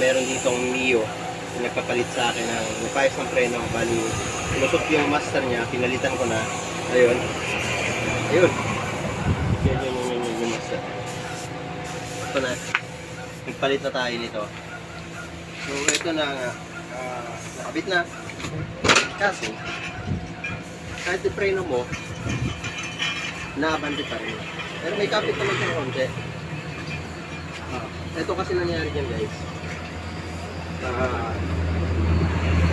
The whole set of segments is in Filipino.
meron ditong Mio na nagpapalit sa akin ng nagpayos ng preno. Bali, lusot yung master niya, pinalitan ko na. Ayun. Ayun. Yung master. Ito na. Nagpalit na tayo nito. So, ito na nga. Nakabit na. Kaso, kahit yung preno mo, naabante pa rin. Pero may kapit naman sa konti. Ito kasi nangyari dyan, guys.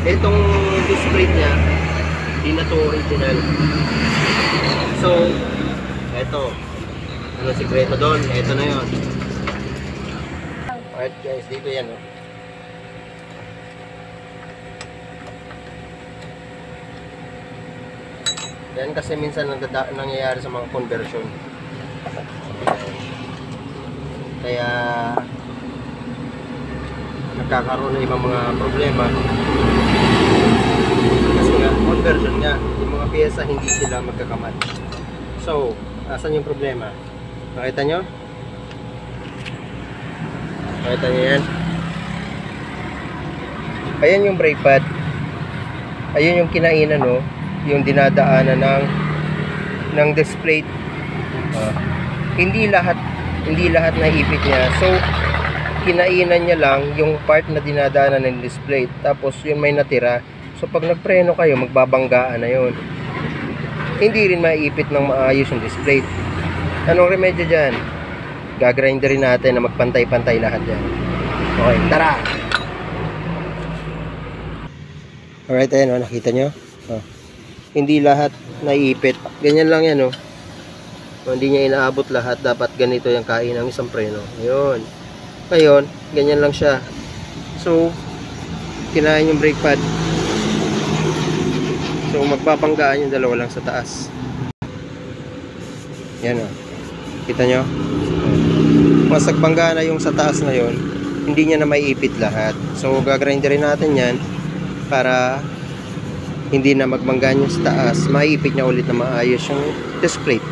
Itong disc brake niya, hindi na to original. So, ito. Ano sikreto doon? Ito na yun. Alright guys, dito yan. Oh. Yan kasi minsan nangyayari sa mga conversion. Kaya nagkakaroon ng ibang mga problema. Kasi nga, conversion nga, yung mga pyesa hindi sila magkakamat. So, asan yung problema? Nakita nyo? Nakita nyo yan? Ayan yung brake pad. Ayun yung kinainan, no? Yung dinadaanan ng disc plate. Hindi lahat na ipit niya. So, kinainan niya lang yung part na dinadaanan ng disc plate. Tapos, yun may natira. So, pag nagpreno kayo, magbabanggaan na yun. Hindi rin maipit ng maayos yung disc plate. Anong remedyo dyan? Gagrinderin natin na magpantay-pantay lahat dyan. Okay, tara! Alright, ayan, oh, nakita nyo? Oh. Hindi lahat naiipit. Ganyan lang yan, oh. Hindi niya inaabot lahat. Dapat ganito yung kain ng isang preno. Ayun. Ngayon, ganyan lang siya. So, kinain yung brake pad. So, magpapanggaan yung dalawa lang sa taas. Yan, oh. Kita nyo? Mas nagpanggaan na yung sa taas na yun, hindi niya na maiipit lahat. So, gagrinderin natin yan para hindi na magmanggaan yung sa taas. Maiipit niya ulit na maayos yung disc plate.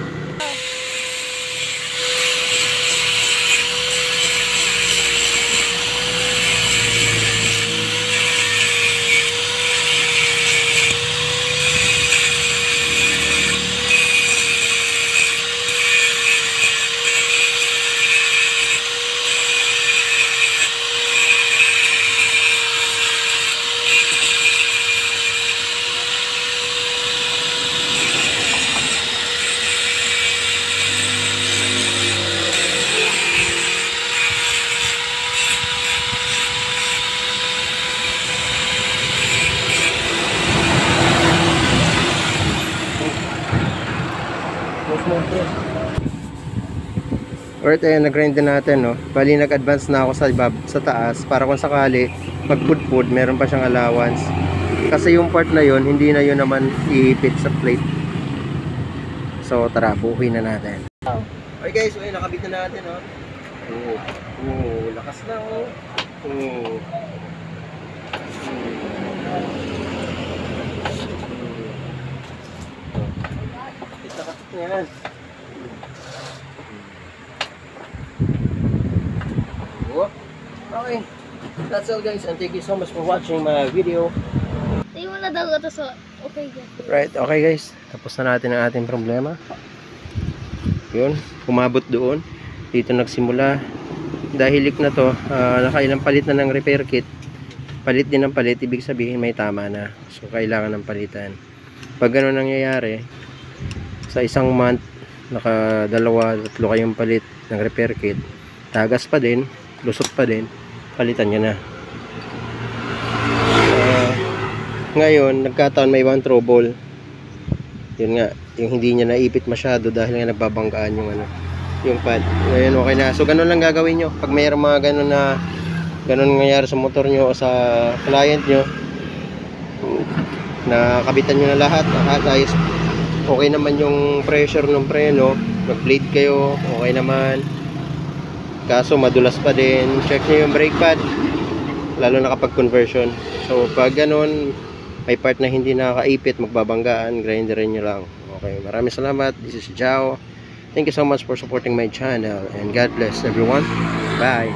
Alright, ayan, nag-grind na natin, no? Bali, nag-advance na ako sa taas para kung sakali magpudpud, meron pa siyang allowance. Kasi yung part na yon hindi na yun naman iipit sa plate. So, tara, buuhin na natin. Okay guys, so, nakabit na natin, no? Lakas na, oh. Kapit na yan. Okay, that's all guys, and thank you so much for watching my video. Hindi mo na daw ito, so okay guys. Right, okay guys, tapos na natin ang ating problema. Yun, umabot doon. Dito nagsimula. Dahil leak na to, nakailang palit na ng repair kit. Palit din ng palit, ibig sabihin may tama na. So kailangan ng palitan. Pag gano'n nangyayari, sa isang month, naka-2, 3 kayong palit ng repair kit, tagas pa din, lusot pa din, palitan nyo na. Ngayon, nagkataon may ibang trouble. Yun nga, yung hindi niya naipit masyado dahil nga nagbabanggaan yung pad. Ngayon, okay na. So, ganun lang gagawin nyo. Pag mayroong mga ganun nangyayari sa motor nyo o sa client nyo, nakabitan nyo na lahat ayos. Okay naman yung pressure ng preno, mag-blade kayo, okay naman. Kaso madulas pa din. Check nyo yung brake pad, lalo na kapag conversion. So pag ganun, may part na hindi nakakaipit, magbabanggaan, grinderin nyo lang. Okay, maraming salamat. This is Jao. Thank you so much for supporting my channel, and God bless everyone. Bye.